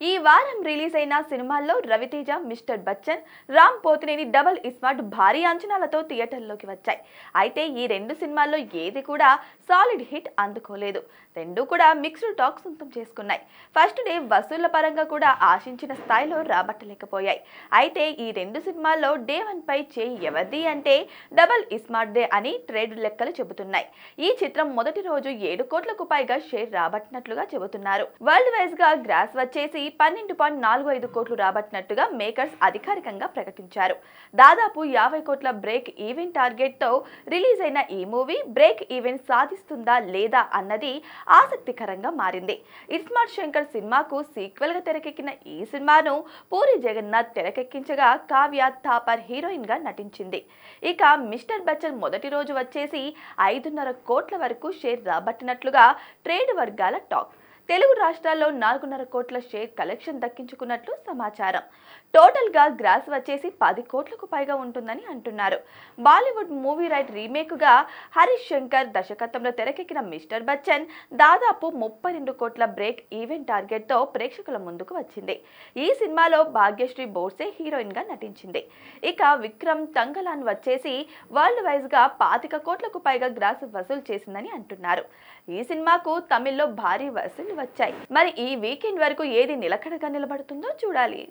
ఈ వారం రిలీజ్ అయిన సినిమాల్లో రవితేజ, మిస్టర్ బచ్చన్, రామ్ పోతినేని డబుల్ ఇస్మార్ట్ భారీ అంచనాలతో థియేటర్లోకి వచ్చాయి. అయితే ఈ రెండు సినిమాల్లో ఏది కూడా సాలిడ్ హిట్ అందుకోలేదు. రెండు కూడా మిక్స్డ్ టాక్ సొంతం చేసుకున్నాయి. ఫస్ట్ డే వసూళ్ల పరంగా కూడా ఆశించిన స్థాయిలో రాబట్టలేకపోయాయి. అయితే ఈ రెండు సినిమాల్లో డే 1 పై చేయి ఎవరిది అంటే డబుల్ ఇస్మార్ట్ దే అని ట్రేడ్ లెక్కలు చెబుతున్నాయి. ఈ చిత్రం మొదటి రోజు 7 కోట్లకు పైగా షేర్ రాబట్టినట్లుగా చెబుతున్నారు. వరల్డ్ వైజ్ గా గ్రాస్ వచ్చేసి 12.45 కోట్లు రాబట్టినట్టుగా మేకర్స్ అధికారికంగా ప్రకటించారు. దాదాపు 50 కోట్ల బ్రేక్ ఈవెన్ టార్గెట్ తో రిలీజ్ అయిన ఈ మూవీ బ్రేక్ ఈవెన్ సాధిస్తుందా లేదా అన్నది ఆసక్తికరంగా మారింది. ఇస్మార్ట్ శంకర్ సినిమాకు సీక్వెల్ గా తెరకెక్కిన ఈ సినిమాను పూరి జగన్నాథ్ తెరకెక్కించగా కావ్య థాపర్ హీరోయిన్ గా నటించింది. ఇక మిస్టర్ బచ్చన్ మొదటి రోజు వచ్చేసి 5.5 కోట్ల వరకు షేర్ రాబట్టినట్లుగా ట్రేడ్ వర్గాల టాక్. తెలుగు రాష్ట్రాల్లో 4.5 కోట్ల షేర్ కలెక్షన్ దక్కించుకున్నట్లు సమాచారం. టోటల్ గా గ్రాస్ వచ్చేసి 10 కోట్లకు పైగా ఉంటుందని అంటున్నారు. బాలీవుడ్ మూవీ రైట్ రీమేక్ గా హరీష్ శంకర్ దర్శకత్వంలో తెరకెక్కిన మిస్టర్ బచ్చన్ దాదాపు 32 కోట్ల బ్రేక్ ఈవెన్ టార్గెట్ తో ప్రేక్షకుల ముందుకు వచ్చింది. ఈ సినిమాలో భాగ్యశ్రీ బోర్సే హీరోయిన్ గా నటించింది. ఇక విక్రమ్ తంగలాన్ వచ్చేసి వరల్డ్ వైజ్ గా 25 కోట్లకు పైగా గ్రాస్ వసూలు చేసిందని అంటున్నారు. ఈ సినిమాకు తమిళ్లో భారీ వసూలు వచ్చాయి. మరి ఈ వీకెండ్ వరకు ఏది నిలకడగా నిలబడుతుందో చూడాలి.